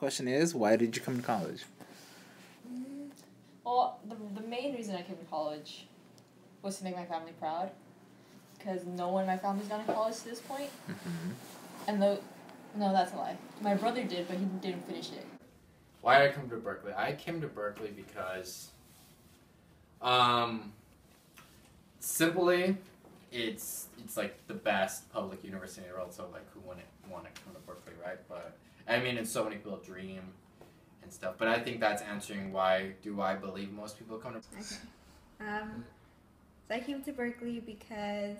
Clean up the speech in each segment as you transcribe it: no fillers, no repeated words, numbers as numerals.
Question is, why did you come to college? Well, the main reason I came to college was to make my family proud, because no one in my family's gone to college to this point. And no, that's a lie. My brother did, but he didn't finish it. Why did I come to Berkeley? I came to Berkeley because, simply, it's like the best public university in the world. So like, who wouldn't want to come to Berkeley, right? But I mean, and so many people dream and stuff. But I think that's answering why do I believe most people come to. Okay. So I came to Berkeley because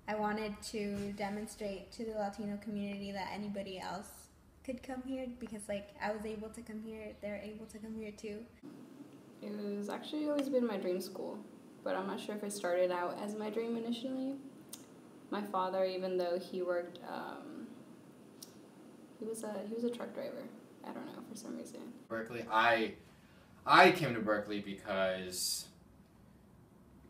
I wanted to demonstrate to the Latino community that anybody else could come here, because like I was able to come here, they're able to come here too. It was actually always been my dream school, but I'm not sure if it started out as my dream initially. My father, even though he worked, he was a truck driver. I don't know, for some reason. Berkeley, I came to Berkeley because,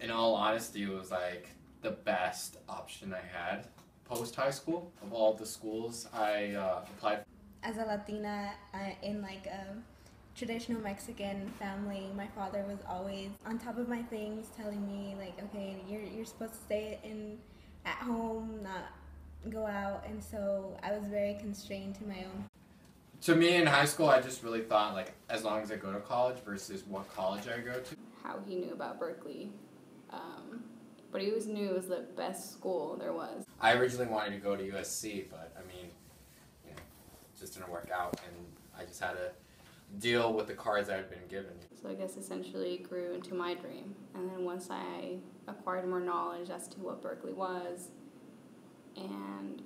in all honesty, it was like the best option I had post high school of all the schools I applied. As a Latina in like a traditional Mexican family, my father was always on top of my things, telling me like, okay, you're supposed to stay at home, not go out, and so I was very constrained to my own. To me, in high school, I just really thought like, as long as I go to college versus what college I go to. How he knew about Berkeley, but he always knew it was the best school there was. I originally wanted to go to USC, but I mean, you know, it just didn't work out, and I just had to deal with the cards I had been given. So I guess essentially it grew into my dream. And then once I acquired more knowledge as to what Berkeley was and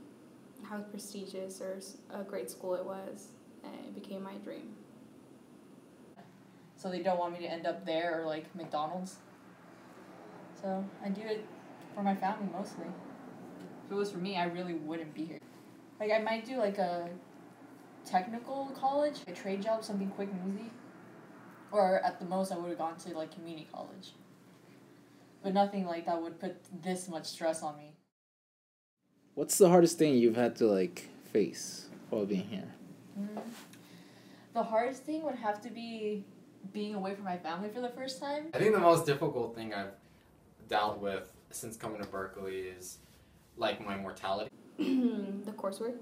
how prestigious or a great school it was, it became my dream. So they don't want me to end up there or like McDonald's. So I do it for my family mostly. If it was for me, I really wouldn't be here. Like I might do like a technical college, a trade job, something quick and easy. Or at the most I would have gone to like community college. But nothing like that would put this much stress on me. What's the hardest thing you've had to like face while being here? The hardest thing would have to be being away from my family for the first time. I think the most difficult thing I've dealt with since coming to Berkeley is like my mortality. The coursework.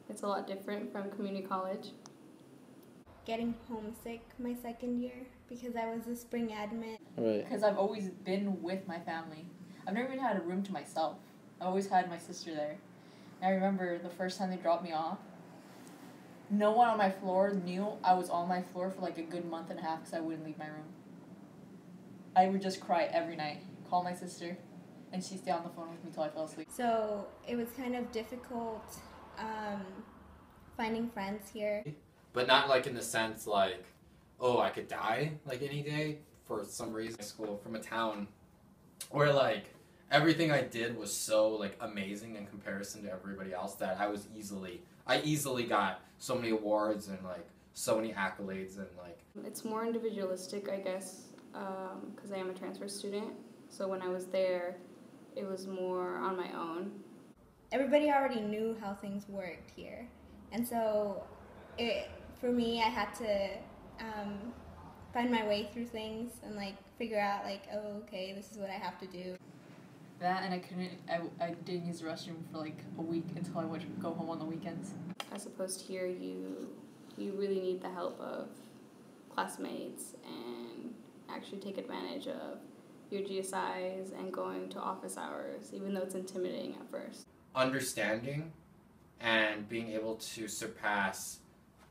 It's a lot different from community college. Getting homesick my second year because I was a spring admit. Right. Because I've always been with my family. I've never even had a room to myself. I always had my sister there. And I remember the first time they dropped me off, no one on my floor knew I was on my floor for like a good month and a half because I wouldn't leave my room. I would just cry every night, call my sister, and she'd stay on the phone with me till I fell asleep. So it was kind of difficult finding friends here. But not like in the sense like, oh, I could die like any day for some reason. School from a town where like everything I did was so like amazing in comparison to everybody else that I easily got so many awards and like so many accolades and like. It's more individualistic, I guess, because I am a transfer student. So when I was there, it was more on my own. Everybody already knew how things worked here, and so for me, I had to find my way through things and like figure out like, oh, okay, this is what I have to do. That, and I didn't use the restroom for like a week until I would go home on the weekends. As opposed to here, you really need the help of classmates and actually take advantage of your GSIs and going to office hours, even though it's intimidating at first. Understanding and being able to surpass,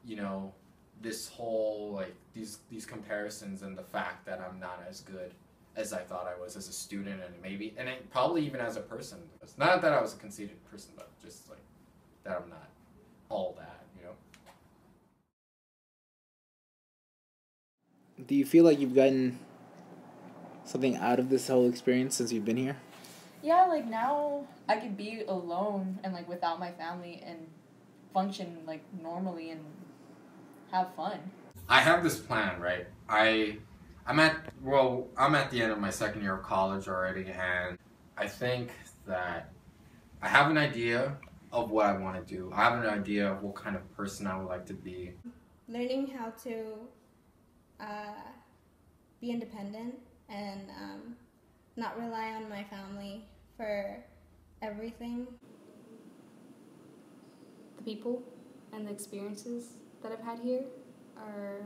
you know, this whole like these comparisons and the fact that I'm not as good as I thought I was as a student and probably even as a person. It's not that I was a conceited person, but just like that I'm not all that, you know. Do you feel like you've gotten something out of this whole experience since you've been here? Yeah, like now I could be alone and like without my family and function like normally and have fun. I have this plan, right? I'm at the end of my second year of college already, and I think that I have an idea of what I want to do. I have an idea of what kind of person I would like to be. learning how to be independent and not rely on my family for everything. The people and the experiences that I've had here are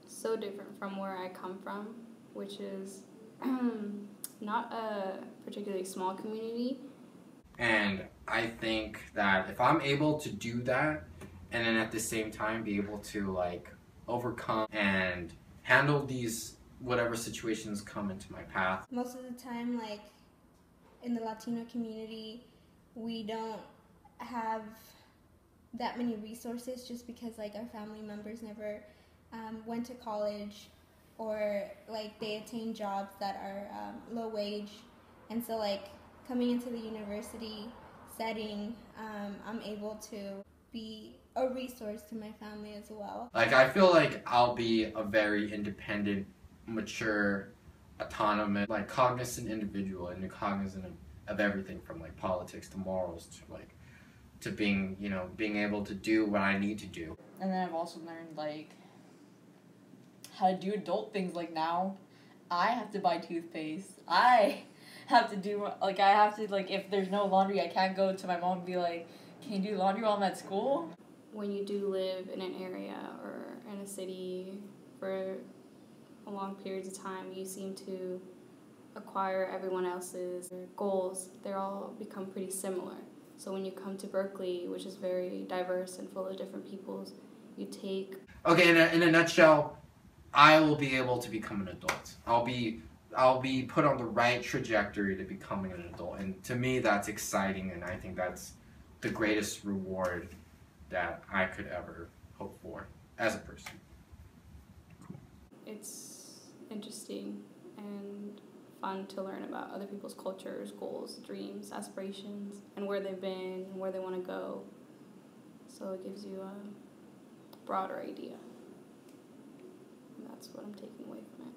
so different from where I come from, which is not a particularly small community. And I think that if I'm able to do that, and then at the same time be able to like overcome and handle these whatever situations come into my path. Most of the time, like in the Latino community, we don't have that many resources just because like our family members never went to college, or like they attain jobs that are low wage, and so like coming into the university setting, I'm able to be a resource to my family as well. Like I feel like I'll be a very independent, mature, autonomous, like cognizant individual, and cognizant of everything from like politics to morals to like to being, you know, being able to do what I need to do. And then I've also learned like how to do adult things. Like now I have to buy toothpaste. I have to do like I have to like if there's no laundry, I can't go to my mom and be like, can you do laundry while I'm at school? When you do live in an area or in a city for a long periods of time, you seem to acquire everyone else's goals. They all become pretty similar. So when you come to Berkeley, which is very diverse and full of different peoples, you take... Okay, in a nutshell, I will be able to become an adult. I'll be put on the right trajectory to becoming an adult. And to me, that's exciting, and I think that's the greatest reward that I could ever hope for as a person. It's interesting and fun to learn about other people's cultures, goals, dreams, aspirations, and where they've been and where they want to go. So it gives you a broader idea. And that's what I'm taking away from it.